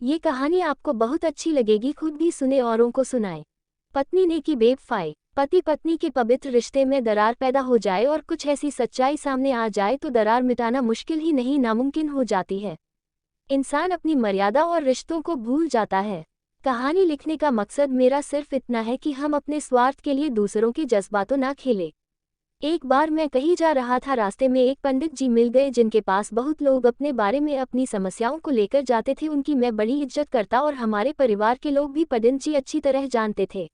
ये कहानी आपको बहुत अच्छी लगेगी, खुद भी सुने औरों को सुनाएं। पत्नी ने की बेवफाई। पति पत्नी के पवित्र रिश्ते में दरार पैदा हो जाए और कुछ ऐसी सच्चाई सामने आ जाए तो दरार मिटाना मुश्किल ही नहीं नामुमकिन हो जाती है। इंसान अपनी मर्यादा और रिश्तों को भूल जाता है। कहानी लिखने का मकसद मेरा सिर्फ इतना है कि हम अपने स्वार्थ के लिए दूसरों के जज्बातों ना खेलें। एक बार मैं कहीं जा रहा था, रास्ते में एक पंडित जी मिल गए जिनके पास बहुत लोग अपने बारे में अपनी समस्याओं को लेकर जाते थे। उनकी मैं बड़ी इज्जत करता और हमारे परिवार के लोग भी पंडित जी अच्छी तरह जानते थे।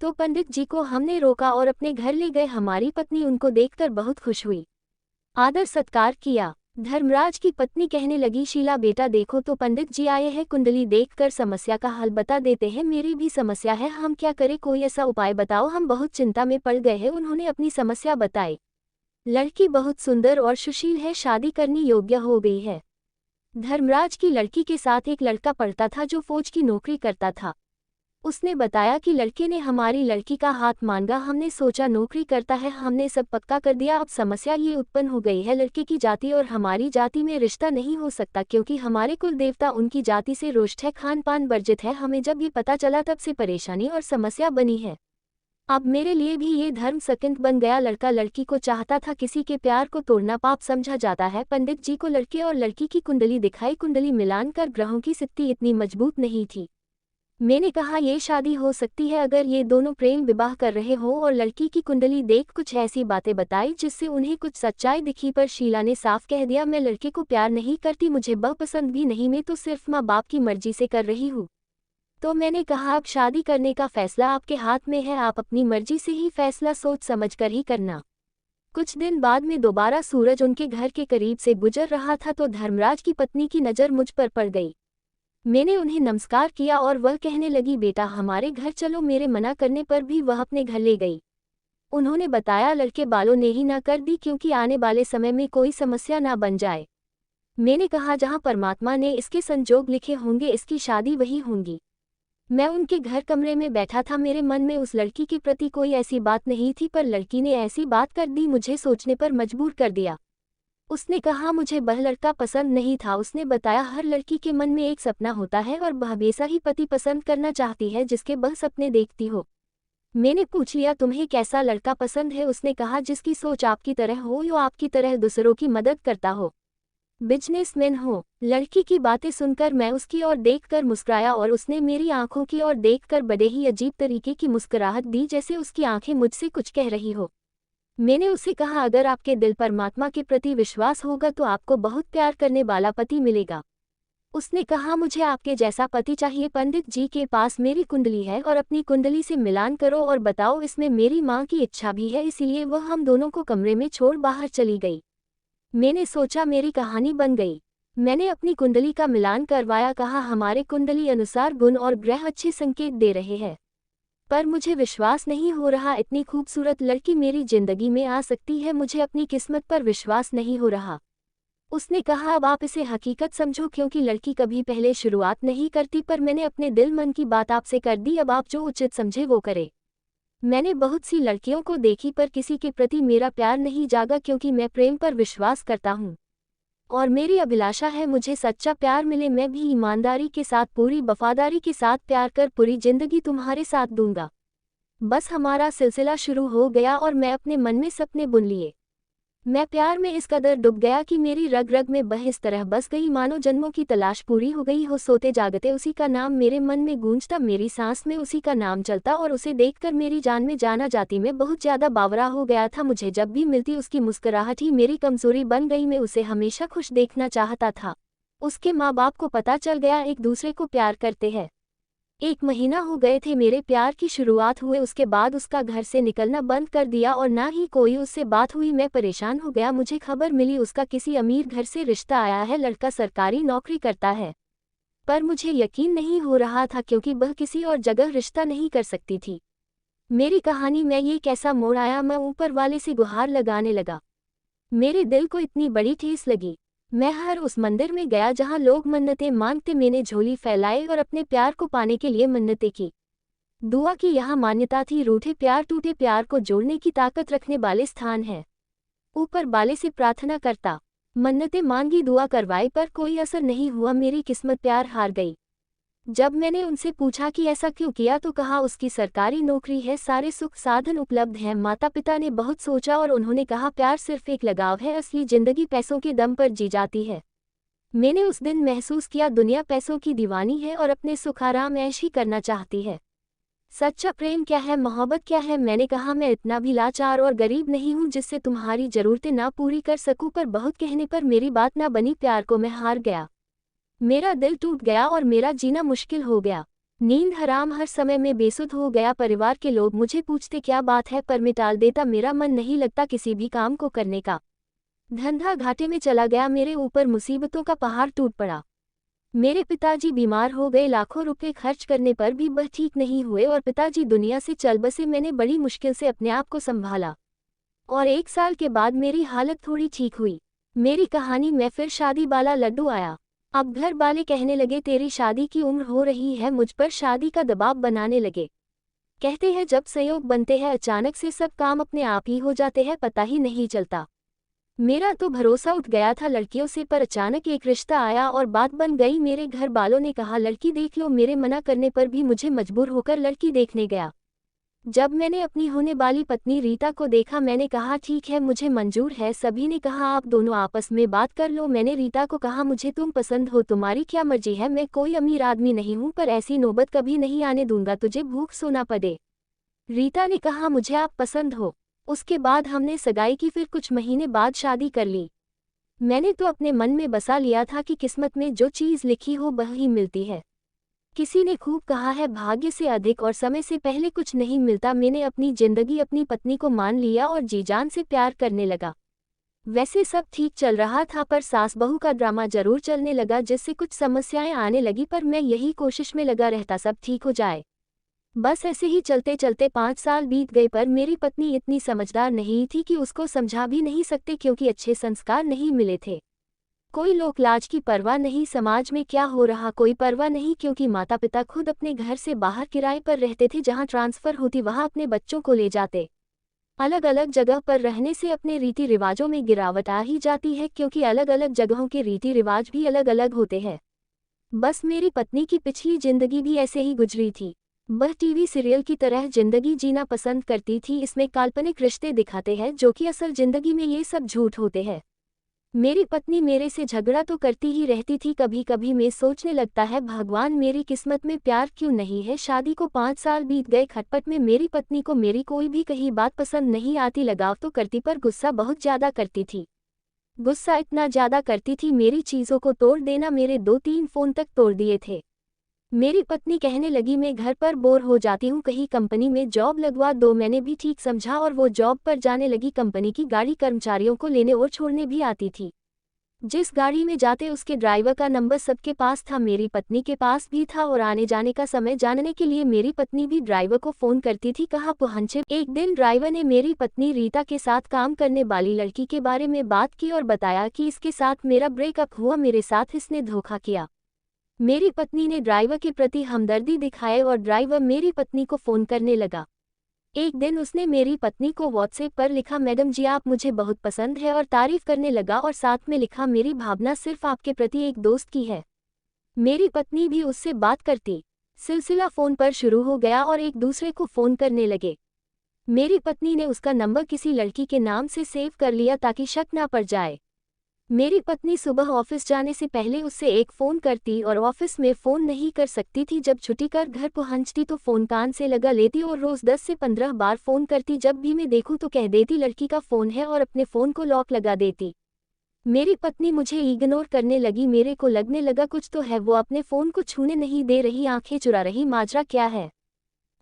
तो पंडित जी को हमने रोका और अपने घर ले गए। हमारी पत्नी उनको देखकर बहुत खुश हुई, आदर सत्कार किया। धर्मराज की पत्नी कहने लगी, शीला बेटा देखो तो पंडित जी आए हैं, कुंडली देखकर समस्या का हल बता देते हैं। मेरी भी समस्या है, हम क्या करें, कोई ऐसा उपाय बताओ, हम बहुत चिंता में पड़ गए हैं। उन्होंने अपनी समस्या बताई। लड़की बहुत सुंदर और सुशील है, शादी करने योग्य हो गई है। धर्मराज की लड़की के साथ एक लड़का पढ़ता था जो फौज की नौकरी करता था। उसने बताया कि लड़के ने हमारी लड़की का हाथ मांगा। हमने सोचा नौकरी करता है, हमने सब पक्का कर दिया। अब समस्या ये उत्पन्न हो गई है, लड़के की जाति और हमारी जाति में रिश्ता नहीं हो सकता क्योंकि हमारे कुल देवता उनकी जाति से रुष्ट है, खान पान वर्जित है। हमें जब ये पता चला तब से परेशानी और समस्या बनी है। अब मेरे लिए भी ये धर्म संकट बन गया। लड़का लड़की को चाहता था, किसी के प्यार को तोड़ना पाप समझा जाता है। पंडित जी को लड़के और लड़की की कुंडली दिखाई। कुंडली मिलान कर ग्रहों की स्थिति इतनी मजबूत नहीं थी। मैंने कहा ये शादी हो सकती है अगर ये दोनों प्रेम विवाह कर रहे हो, और लड़की की कुंडली देख कुछ ऐसी बातें बताई जिससे उन्हें कुछ सच्चाई दिखी। पर शीला ने साफ कह दिया, मैं लड़के को प्यार नहीं करती, मुझे वह पसंद भी नहीं, मैं तो सिर्फ माँ बाप की मर्जी से कर रही हूँ। तो मैंने कहा अब शादी करने का फैसला आपके हाथ में है, आप अपनी मर्जी से ही फैसला सोच समझ कर ही करना। कुछ दिन बाद में दोबारा सूरज उनके घर के करीब से गुजर रहा था तो धर्मराज की पत्नी की नज़र मुझ पर पड़ गई। मैंने उन्हें नमस्कार किया और वह कहने लगी, बेटा हमारे घर चलो। मेरे मना करने पर भी वह अपने घर ले गई। उन्होंने बताया लड़के बालों ने ही ना कर दी क्योंकि आने वाले समय में कोई समस्या ना बन जाए। मैंने कहा जहां परमात्मा ने इसके संजोग लिखे होंगे इसकी शादी वही होंगी। मैं उनके घर कमरे में बैठा था, मेरे मन में उस लड़की के प्रति कोई ऐसी बात नहीं थी, पर लड़की ने ऐसी बात कर दी, मुझे सोचने पर मजबूर कर दिया। उसने कहा मुझे वह लड़का पसंद नहीं था। उसने बताया हर लड़की के मन में एक सपना होता है और वह वैसा ही पति पसंद करना चाहती है जिसके वह सपने देखती हो। मैंने पूछ लिया तुम्हें कैसा लड़का पसंद है? उसने कहा जिसकी सोच आपकी तरह हो, या आपकी तरह दूसरों की मदद करता हो, बिजनेसमैन हो। लड़की की बातें सुनकर मैं उसकी ओर देखकर मुस्कुराया और उसने मेरी आंखों की ओर देखकर बड़े ही अजीब तरीके की मुस्कुराहट दी, जैसे उसकी आंखें मुझसे कुछ कह रही हो। मैंने उसे कहा अगर आपके दिल परमात्मा के प्रति विश्वास होगा तो आपको बहुत प्यार करने वाला पति मिलेगा। उसने कहा मुझे आपके जैसा पति चाहिए। पंडित जी के पास मेरी कुंडली है और अपनी कुंडली से मिलान करो और बताओ, इसमें मेरी माँ की इच्छा भी है, इसीलिए वह हम दोनों को कमरे में छोड़ बाहर चली गई। मैंने सोचा मेरी कहानी बन गई। मैंने अपनी कुंडली का मिलान करवाया, कहा हमारे कुंडली अनुसार गुण और ग्रह अच्छे संकेत दे रहे हैं। पर मुझे विश्वास नहीं हो रहा, इतनी खूबसूरत लड़की मेरी जिंदगी में आ सकती है, मुझे अपनी किस्मत पर विश्वास नहीं हो रहा। उसने कहा अब आप इसे हकीकत समझो क्योंकि लड़की कभी पहले शुरुआत नहीं करती, पर मैंने अपने दिल मन की बात आपसे कर दी, अब आप जो उचित समझे वो करे। मैंने बहुत सी लड़कियों को देखी पर किसी के प्रति मेरा प्यार नहीं जागा क्योंकि मैं प्रेम पर विश्वास करता हूँ और मेरी अभिलाषा है मुझे सच्चा प्यार मिले। मैं भी ईमानदारी के साथ, पूरी वफादारी के साथ प्यार कर पूरी जिंदगी तुम्हारे साथ दूंगा। बस हमारा सिलसिला शुरू हो गया और मैं अपने मन में सपने बुन लिए। मैं प्यार में इस कदर डूब गया कि मेरी रग रग में बह इस तरह बस गई मानो जन्मों की तलाश पूरी हो गई हो। सोते जागते उसी का नाम मेरे मन में गूंजता, मेरी सांस में उसी का नाम चलता और उसे देखकर मेरी जान में जाना जाती मैं बहुत ज्यादा बावरा हो गया था। मुझे जब भी मिलती उसकी मुस्कुराहट ही मेरी कमजोरी बन गई। मैं उसे हमेशा खुश देखना चाहता था। उसके माँ बाप को पता चल गया एक दूसरे को प्यार करते हैं। 1 महीना हो गए थे मेरे प्यार की शुरुआत हुए, उसके बाद उसका घर से निकलना बंद कर दिया और ना ही कोई उससे बात हुई। मैं परेशान हो गया। मुझे खबर मिली उसका किसी अमीर घर से रिश्ता आया है, लड़का सरकारी नौकरी करता है। पर मुझे यकीन नहीं हो रहा था क्योंकि वह किसी और जगह रिश्ता नहीं कर सकती थी। मेरी कहानी में ये कैसा मोड़ आया? मैं ऊपर वाले से गुहार लगाने लगा। मेरे दिल को इतनी बड़ी ठेस लगी। मैं हर उस मंदिर में गया जहां लोग मन्नतें मांगते। मैंने झोली फैलाई और अपने प्यार को पाने के लिए मन्नतें की। दुआ की यहाँ मान्यता थी, रूठे प्यार टूटे प्यार को जोड़ने की ताकत रखने वाले स्थान है। ऊपर वाले से प्रार्थना करता, मन्नतें मांगी, दुआ करवाई, पर कोई असर नहीं हुआ। मेरी किस्मत प्यार हार गई। जब मैंने उनसे पूछा कि ऐसा क्यों किया तो कहा उसकी सरकारी नौकरी है, सारे सुख साधन उपलब्ध हैं। माता पिता ने बहुत सोचा और उन्होंने कहा प्यार सिर्फ एक लगाव है, असली जिंदगी पैसों के दम पर जी जाती है। मैंने उस दिन महसूस किया दुनिया पैसों की दीवानी है और अपने सुख आराम ऐश ही करना चाहती है। सच्चा प्रेम क्या है, मोहब्बत क्या है? मैंने कहा मैं इतना भी लाचार और गरीब नहीं हूँ जिससे तुम्हारी जरूरतें ना पूरी कर सकूं, पर बहुत कहने पर मेरी बात ना बनी। प्यार को मैं हार गया, मेरा दिल टूट गया और मेरा जीना मुश्किल हो गया। नींद हराम, हर समय में बेसुध हो गया। परिवार के लोग मुझे पूछते क्या बात है, पर मैं टाल देता, मेरा मन नहीं लगता किसी भी काम को करने का। धंधा घाटे में चला गया, मेरे ऊपर मुसीबतों का पहाड़ टूट पड़ा। मेरे पिताजी बीमार हो गए, लाखों रुपए खर्च करने पर भी वह ठीक नहीं हुए और पिताजी दुनिया से चल बसे। मैंने बड़ी मुश्किल से अपने आप को संभाला और 1 साल के बाद मेरी हालत थोड़ी ठीक हुई। मेरी कहानी में फिर शादी वाला लड्डू आया। अब घर वाले कहने लगे तेरी शादी की उम्र हो रही है, मुझ पर शादी का दबाव बनाने लगे। कहते हैं जब संयोग बनते हैं अचानक से सब काम अपने आप ही हो जाते हैं, पता ही नहीं चलता। मेरा तो भरोसा उठ गया था लड़कियों से, पर अचानक एक रिश्ता आया और बात बन गई। मेरे घर वालों ने कहा लड़की देख लो, मेरे मना करने पर भी मुझे मजबूर होकर लड़की देखने गया। जब मैंने अपनी होने वाली पत्नी रीता को देखा, मैंने कहा ठीक है, मुझे मंजूर है। सभी ने कहा आप दोनों आपस में बात कर लो। मैंने रीता को कहा मुझे तुम पसंद हो, तुम्हारी क्या मर्जी है, मैं कोई अमीर आदमी नहीं हूँ, पर ऐसी नौबत कभी नहीं आने दूंगा तुझे भूख सोना पड़े। रीता ने कहा मुझे आप पसंद हो। उसके बाद हमने सगाई की, फिर कुछ महीने बाद शादी कर ली। मैंने तो अपने मन में बसा लिया था कि किस्मत में जो चीज़ लिखी हो वह ही मिलती है। किसी ने खूब कहा है भाग्य से अधिक और समय से पहले कुछ नहीं मिलता। मैंने अपनी जिंदगी अपनी पत्नी को मान लिया और जी जान से प्यार करने लगा। वैसे सब ठीक चल रहा था, पर सास बहू का ड्रामा जरूर चलने लगा जिससे कुछ समस्याएं आने लगी, पर मैं यही कोशिश में लगा रहता सब ठीक हो जाए। बस ऐसे ही चलते चलते 5 साल बीत गए, पर मेरी पत्नी इतनी समझदार नहीं थी कि उसको समझा भी नहीं सकते, क्योंकि अच्छे संस्कार नहीं मिले थे। कोई लोक लाज की परवाह नहीं, समाज में क्या हो रहा कोई परवाह नहीं, क्योंकि माता पिता खुद अपने घर से बाहर किराए पर रहते थे। जहां ट्रांसफर होती वहां अपने बच्चों को ले जाते। अलग अलग जगह पर रहने से अपने रीति रिवाजों में गिरावट आ ही जाती है, क्योंकि अलग अलग जगहों के रीति रिवाज भी अलग अलग होते हैं। बस मेरी पत्नी की पिछली जिंदगी भी ऐसे ही गुजरी थी। वह टीवी सीरियल की तरह जिंदगी जीना पसंद करती थी। इसमें काल्पनिक रिश्ते दिखाते हैं जो कि असल जिंदगी में ये सब झूठ होते हैं। मेरी पत्नी मेरे से झगड़ा तो करती ही रहती थी। कभी कभी मैं सोचने लगता है भगवान मेरी किस्मत में प्यार क्यों नहीं है। शादी को 5 साल बीत गए, खटपट में मेरी पत्नी को मेरी कोई भी कही बात पसंद नहीं आती। लगाव तो करती, पर गुस्सा बहुत ज्यादा करती थी। गुस्सा इतना ज्यादा करती थी मेरी चीजों को तोड़ देना, मेरे 2-3 फोन तक तोड़ दिए थे। मेरी पत्नी कहने लगी मैं घर पर बोर हो जाती हूँ, कहीं कंपनी में जॉब लगवा दो। मैंने भी ठीक समझा और वो जॉब पर जाने लगी। कंपनी की गाड़ी कर्मचारियों को लेने और छोड़ने भी आती थी। जिस गाड़ी में जाते उसके ड्राइवर का नंबर सबके पास था, मेरी पत्नी के पास भी था, और आने जाने का समय जानने के लिए मेरी पत्नी भी ड्राइवर को फोन करती थी। कहाँ पहुंचे? एक दिन ड्राइवर ने मेरी पत्नी रीता के साथ काम करने वाली लड़की के बारे में बात की और बताया कि इसके साथ मेरा ब्रेकअप हुआ, मेरे साथ इसने धोखा किया। मेरी पत्नी ने ड्राइवर के प्रति हमदर्दी दिखाए और ड्राइवर मेरी पत्नी को फ़ोन करने लगा। एक दिन उसने मेरी पत्नी को व्हाट्सएप पर लिखा मैडम जी आप मुझे बहुत पसंद है, और तारीफ करने लगा, और साथ में लिखा मेरी भावना सिर्फ आपके प्रति एक दोस्त की है। मेरी पत्नी भी उससे बात करती। सिलसिला फ़ोन पर शुरू हो गया और एक दूसरे को फ़ोन करने लगे। मेरी पत्नी ने उसका नंबर किसी लड़की के नाम से सेव कर लिया ताकि शक ना पड़ जाए। मेरी पत्नी सुबह ऑफिस जाने से पहले उससे एक फ़ोन करती और ऑफिस में फ़ोन नहीं कर सकती थी। जब छुट्टी कर घर पहुंचती तो फ़ोन कान से लगा लेती और रोज़ 10 से 15 बार फ़ोन करती। जब भी मैं देखूं तो कह देती लड़की का फ़ोन है और अपने फ़ोन को लॉक लगा देती। मेरी पत्नी मुझे इग्नोर करने लगी। मेरे को लगने लगा कुछ तो है, वो अपने फ़ोन को छूने नहीं दे रही, आंखें चुरा रही, माजरा क्या है।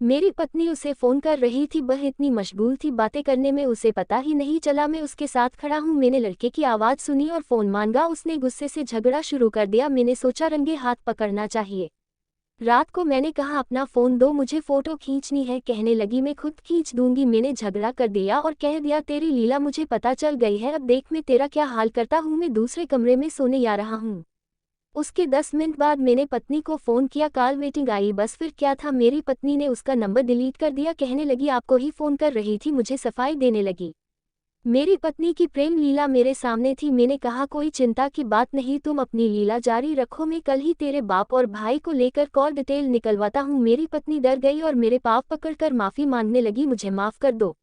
मेरी पत्नी उसे फ़ोन कर रही थी, वह इतनी मशगूल थी बातें करने में उसे पता ही नहीं चला मैं उसके साथ खड़ा हूँ। मैंने लड़के की आवाज़ सुनी और फ़ोन मांगा। उसने गुस्से से झगड़ा शुरू कर दिया। मैंने सोचा रंगे हाथ पकड़ना चाहिए। रात को मैंने कहा अपना फ़ोन दो, मुझे फ़ोटो खींचनी है। कहने लगी मैं खुद खींच दूंगी। मैंने झगड़ा कर दिया और कह दिया तेरी लीला मुझे पता चल गई है, अब देख मैं तेरा क्या हाल करता हूँ। मैं दूसरे कमरे में सोने जा रहा हूँ। उसके 10 मिनट बाद मैंने पत्नी को फ़ोन किया, कॉल वेटिंग आई। बस फिर क्या था, मेरी पत्नी ने उसका नंबर डिलीट कर दिया। कहने लगी आपको ही फ़ोन कर रही थी, मुझे सफाई देने लगी। मेरी पत्नी की प्रेम लीला मेरे सामने थी। मैंने कहा कोई चिंता की बात नहीं, तुम अपनी लीला जारी रखो, मैं कल ही तेरे बाप और भाई को लेकर कॉल डिटेल निकलवाता हूँ। मेरी पत्नी डर गई और मेरे पाँव पकड़कर माफ़ी मांगने लगी, मुझे माफ़ कर दो।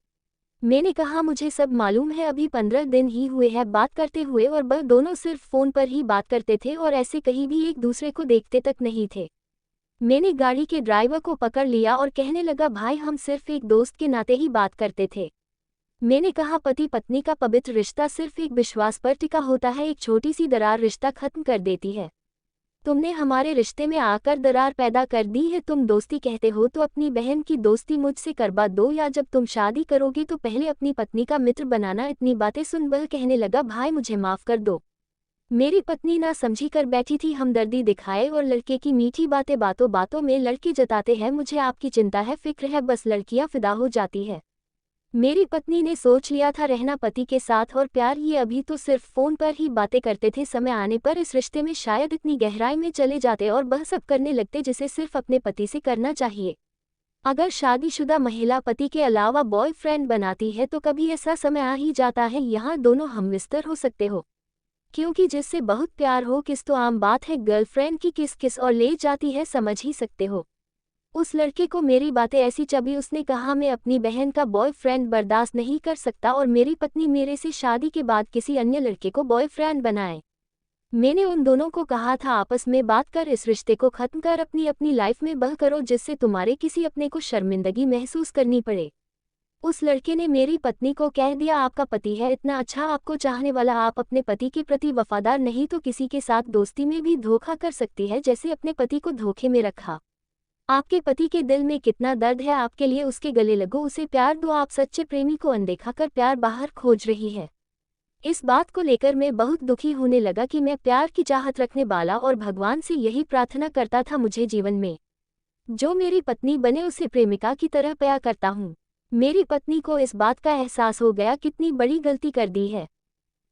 मैंने कहा मुझे सब मालूम है, अभी 15 दिन ही हुए हैं बात करते हुए और वह दोनों सिर्फ फ़ोन पर ही बात करते थे और ऐसे कहीं भी एक दूसरे को देखते तक नहीं थे। मैंने गाड़ी के ड्राइवर को पकड़ लिया और कहने लगा भाई हम सिर्फ एक दोस्त के नाते ही बात करते थे। मैंने कहा पति पत्नी का पवित्र रिश्ता सिर्फ एक विश्वास पर टिका होता है, एक छोटी सी दरार रिश्ता खत्म कर देती है। तुमने हमारे रिश्ते में आकर दरार पैदा कर दी है। तुम दोस्ती कहते हो तो अपनी बहन की दोस्ती मुझसे करवा दो, या जब तुम शादी करोगे तो पहले अपनी पत्नी का मित्र बनाना। इतनी बातें सुन वह कहने लगा भाई मुझे माफ़ कर दो। मेरी पत्नी ना समझी कर बैठी थी, हमदर्दी दिखाए और लड़के की मीठी बातें बातों बातों में लड़के जताते हैं मुझे आपकी चिंता है, फिक्र है, बस लड़कियां फिदा हो जाती है। मेरी पत्नी ने सोच लिया था रहना पति के साथ और प्यार, ये अभी तो सिर्फ फ़ोन पर ही बातें करते थे, समय आने पर इस रिश्ते में शायद इतनी गहराई में चले जाते और वह सब करने लगते जिसे सिर्फ अपने पति से करना चाहिए। अगर शादीशुदा महिला पति के अलावा बॉयफ्रेंड बनाती है तो कभी ऐसा समय आ ही जाता है यहाँ दोनों हमविस्तर हो सकते हो, क्योंकि जिससे बहुत प्यार हो किस तो आम बात है, गर्लफ्रेंड की किस किस और ले जाती है, समझ ही सकते हो। उस लड़के को मेरी बातें ऐसी चभी, उसने कहा मैं अपनी बहन का बॉयफ्रेंड बर्दाश्त नहीं कर सकता और मेरी पत्नी मेरे से शादी के बाद किसी अन्य लड़के को बॉयफ्रेंड बनाए। मैंने उन दोनों को कहा था आपस में बात कर इस रिश्ते को खत्म कर, अपनी अपनी लाइफ में बह करो जिससे तुम्हारे किसी अपने को शर्मिंदगी महसूस करनी पड़े। उस लड़के ने मेरी पत्नी को कह दिया आपका पति है इतना अच्छा, आपको चाहने वाला, आप अपने पति के प्रति वफादार नहीं तो किसी के साथ दोस्ती में भी धोखा कर सकती है जैसे अपने पति को धोखे में रखा। आपके पति के दिल में कितना दर्द है, आपके लिए उसके गले लगो, उसे प्यार दो, आप सच्चे प्रेमी को अनदेखा कर प्यार बाहर खोज रही है। इस बात को लेकर मैं बहुत दुखी होने लगा कि मैं प्यार की चाहत रखने वाला और भगवान से यही प्रार्थना करता था मुझे जीवन में जो मेरी पत्नी बने उसे प्रेमिका की तरह प्यार करता हूँ। मेरी पत्नी को इस बात का एहसास हो गया कितनी बड़ी गलती कर दी है,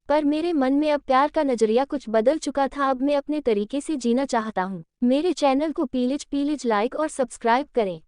पर मेरे मन में अब प्यार का नजरिया कुछ बदल चुका था। अब मैं अपने तरीके से जीना चाहता हूँ। मेरे चैनल को प्लीज लाइक और सब्सक्राइब करें।